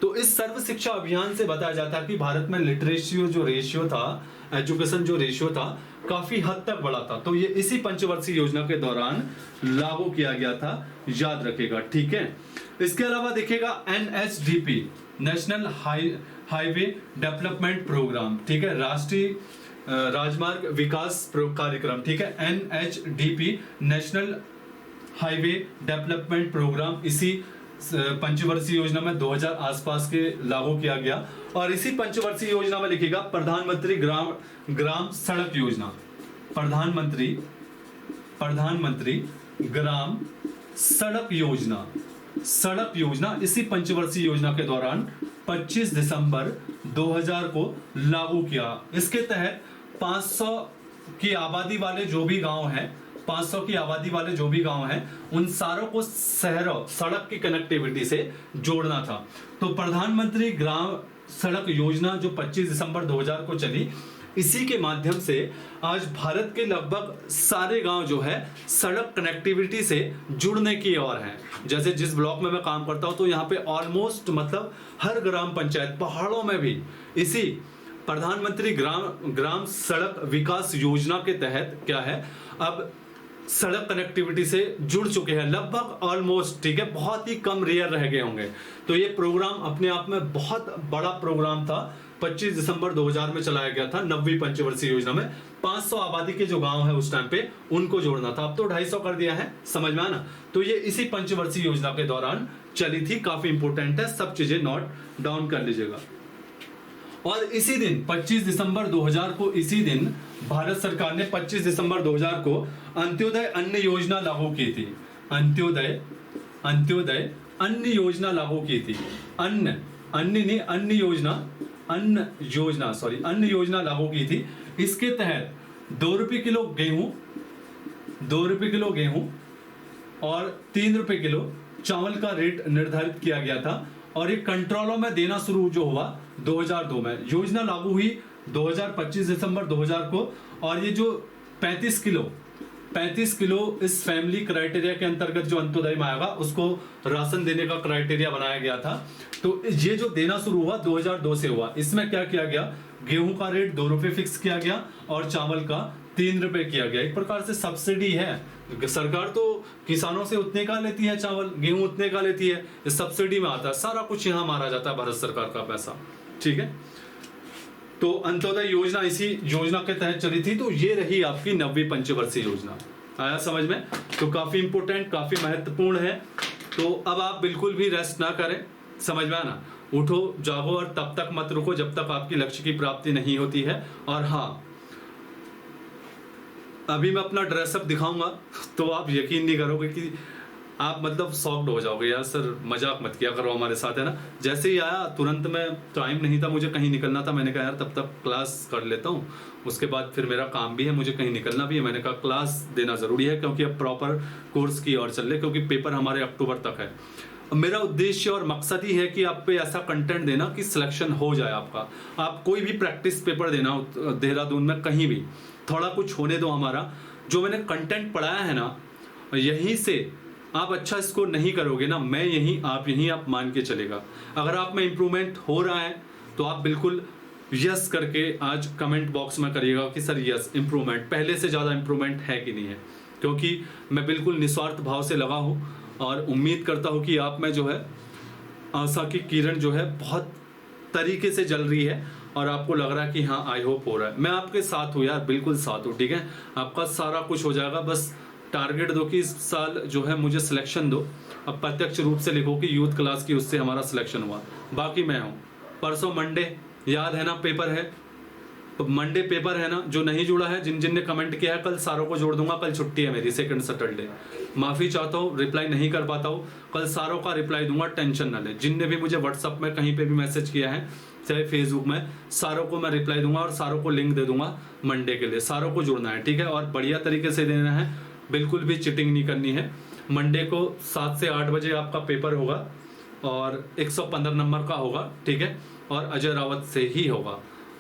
Speaker 1: तो इस सर्व शिक्षा अभियान से बताया जाता है कि भारत में लिटरेसी जो रेशियो था, एजुकेशन जो रेशियो था, काफी हद तक बढ़ा था। तो ये इसी पंचवर्षीय योजना के दौरान लागू किया गया था, याद रखेगा, ठीक है। इसके अलावा देखिएगा NHDP, national highway development programme, ठीक है, राष्ट्रीय राजमार्ग विकास कार्यक्रम, ठीक है, NHDP, national highway development programme, इसी पंचवर्षीय योजना में 2000 आसपास के लागू किया गया। और इसी पंचवर्षीय योजना में लिखिएगा प्रधानमंत्री ग्राम सड़क योजना, प्रधानमंत्री ग्राम सड़क योजना इसी पंचवर्षीय योजना के दौरान 25 दिसंबर 2000 को लागू किया। इसके तहत 500 की आबादी वाले जो भी गांव हैं, 500 की आबादी वाले जो भी गांव हैं, उन सारों को शहरों सड़क की कनेक्टिविटी से जोड़ना था। तो प्रधानमंत्री ग्राम सड़क योजना जो 25 दिसंबर 2000 को चली, इसी के माध्यम से आज भारत के लगभग सारे गांव जो है सड़क कनेक्टिविटी से जुड़ने की ओर हैं। जैसे जिस ब्लॉक में मैं काम करता हूं, तो यहाँ पे ऑलमोस्ट मतलब हर ग्राम पंचायत, पहाड़ों में भी इसी प्रधानमंत्री ग्राम सड़क विकास योजना के तहत क्या है, अब सड़क कनेक्टिविटी से जुड़ चुके हैं लगभग ऑलमोस्ट, ठीक है। बहुत ही कम रेयर रह गए होंगे। तो ये प्रोग्राम अपने आप में बहुत बड़ा प्रोग्राम था। 25 दिसंबर 2000 में चलाया गया था 9वीं पंचवर्षीय योजना में। 500 आबादी के जो गांव है उस टाइम पे उनको जोड़ना था। अब तो 250 कर दिया है, समझ में आना। तो ये इसी पंचवर्षीय योजना के दौरान चली थी, काफी इंपोर्टेंट है, सब चीजें नोट डाउन कर लीजिएगा। और इसी दिन 25 दिसंबर 2000 को, इसी दिन भारत सरकार ने 25 दिसंबर 2000 को अंत्योदय अन्न योजना लागू की थी। अंत्योदय अंत्योदय अन्न योजना लागू की थी। अन्न योजना लागू की थी। इसके तहत 2 रुपए किलो गेहूं और 3 रुपए किलो चावल का रेट निर्धारित किया गया था और ये कंट्रोलों में देना शुरू जो हुआ 2002 में। योजना लागू हुई 2025 दिसंबर 2000 को और ये जो 35 किलो इस फैमिली क्राइटेरिया के अंतर्गत जो अंत्योदय में आएगा उसको राशन देने का क्राइटेरिया बनाया गया था। तो ये जो देना शुरू हुआ 2002 से हुआ। इसमें क्या किया गया, गेहूं का रेट 2 रुपए फिक्स किया गया और चावल का 3 रुपए किया गया। एक प्रकार से सब्सिडी है। सरकार तो किसानों से उतने का लेती है, चावल गेहूं उतने का लेती है, इस सब्सिडी में आता है, सारा कुछ यहाँ मारा जाता है भारत सरकार का पैसा। ठीक है, तो अंत्योदय योजना इसी योजना के तहत चली थी। तो ये रही आपकी 9वीं पंचवर्षीय योजना। आया समझ में? तो काफी इंपोर्टेंट, काफी महत्वपूर्ण है। तो अब आप बिल्कुल भी रेस्ट ना करें, समझ में आना, उठो जागो और तब तक मत रुको जब तक आपकी लक्ष्य की प्राप्ति नहीं होती है। और हाँ, अभी मैं अपना ड्रेसअप दिखाऊंगा तो आप यकीन नहीं करोगे कि आप मतलब शॉक्ड हो जाओगे, यार सर मजाक मत किया करो हमारे साथ, है ना। जैसे ही आया तुरंत, में टाइम नहीं था, मुझे कहीं निकलना था, मैंने कहा यार तब तक क्लास कर लेता हूँ, उसके बाद फिर मेरा काम भी है, मुझे कहीं निकलना भी है। मैंने कहा क्लास देना ज़रूरी है क्योंकि अब प्रॉपर कोर्स की ओर चल रहे, क्योंकि पेपर हमारे अक्टूबर तक है। मेरा उद्देश्य और मकसद ही है कि आप पे ऐसा कंटेंट देना कि सिलेक्शन हो जाए आपका। आप कोई भी प्रैक्टिस पेपर देना देहरादून में कहीं भी, थोड़ा कुछ होने दो हमारा। जो मैंने कंटेंट पढ़ाया है ना, यहीं से आप अच्छा स्कोर नहीं करोगे ना, मैं यहीं आप मान के चलेगा। अगर आप में इम्प्रूवमेंट हो रहा है तो आप बिल्कुल यस करके आज कमेंट बॉक्स में करिएगा कि सर यस, इम्प्रूवमेंट, पहले से ज़्यादा इम्प्रूवमेंट है कि नहीं है। क्योंकि मैं बिल्कुल निस्वार्थ भाव से लगा हूँ और उम्मीद करता हूँ कि आप में जो है आशा की किरण जो है बहुत तरीके से जल रही है और आपको लग रहा है कि हाँ आई होप हो रहा है। मैं आपके साथ हूँ यार, बिल्कुल साथ हूँ। ठीक है, आपका सारा कुछ हो जाएगा। बस टारगेट दो कि इस साल जो है मुझे सिलेक्शन दो। अब प्रत्यक्ष रूप से लिखो कि यूथ क्लास की उससे हमारा सिलेक्शन हुआ, बाकी मैं हूँ। परसों मंडे, याद है ना, पेपर है। तो मंडे पेपर है ना, जो नहीं जुड़ा है, जिन ने कमेंट किया है, कल सारों को जोड़ दूंगा। कल छुट्टी है मेरी, सेकंड सैटरडे। माफ़ी चाहता हूँ, रिप्लाई नहीं कर पाता हूँ, कल सारों का रिप्लाई दूंगा, टेंशन ना ले। जिनने भी मुझे व्हाट्सअप में कहीं पे भी मैसेज किया है, चाहे फेसबुक में, सारों को मैं रिप्लाई दूंगा और सारों को लिंक दे दूंगा मंडे के लिए। सारों को जुड़ना है, ठीक है, और बढ़िया तरीके से देना है, बिल्कुल भी चिटिंग नहीं करनी है। मंडे को 7 से 8 बजे आपका पेपर होगा और 115 नंबर का होगा, ठीक है, और अजय रावत से ही होगा।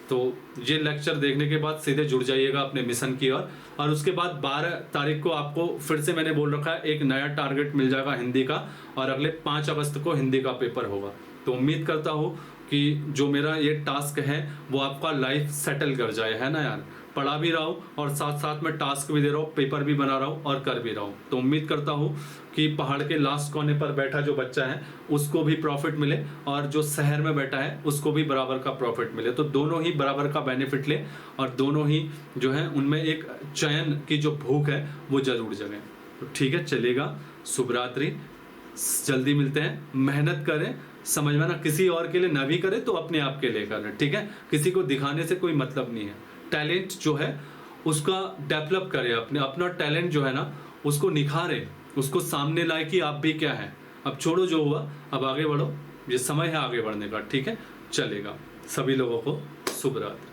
Speaker 1: तो ये लेक्चर देखने के बाद सीधे जुड़ जाइएगा अपने मिशन की ओर। और उसके बाद 12 तारीख को आपको फिर से मैंने बोल रखा है, एक नया टारगेट मिल जाएगा हिंदी का, और अगले 5 अगस्त को हिंदी का पेपर होगा। तो उम्मीद करता हूँ कि जो मेरा ये टास्क है वो आपका लाइफ सेटल कर जाए, है ना यार। पढ़ा भी रहा हूँ और साथ साथ में टास्क भी दे रहा हूँ, पेपर भी बना रहा हूँ और कर भी रहा हूँ। तो उम्मीद करता हूँ कि पहाड़ के लास्ट कोने पर बैठा जो बच्चा है उसको भी प्रॉफिट मिले और जो शहर में बैठा है उसको भी बराबर का प्रॉफिट मिले। तो दोनों ही बराबर का बेनिफिट ले और दोनों ही जो है उनमें एक चयन की जो भूख है वो जरूर जगे। तो ठीक है, चलेगा। शुभ रात्रि, जल्दी मिलते हैं। मेहनत करें, समझ में ना, किसी और के लिए ना भी करें तो अपने आप के लिए करें, ठीक है। किसी को दिखाने से कोई मतलब नहीं है। टैलेंट जो है उसका डेवलप करें, अपना टैलेंट जो है ना उसको निखारें, उसको सामने लाए कि आप भी क्या है। अब छोड़ो जो हुआ, अब आगे बढ़ो, ये समय है आगे बढ़ने का, ठीक है। चलेगा। सभी लोगों को शुभ रात्रि।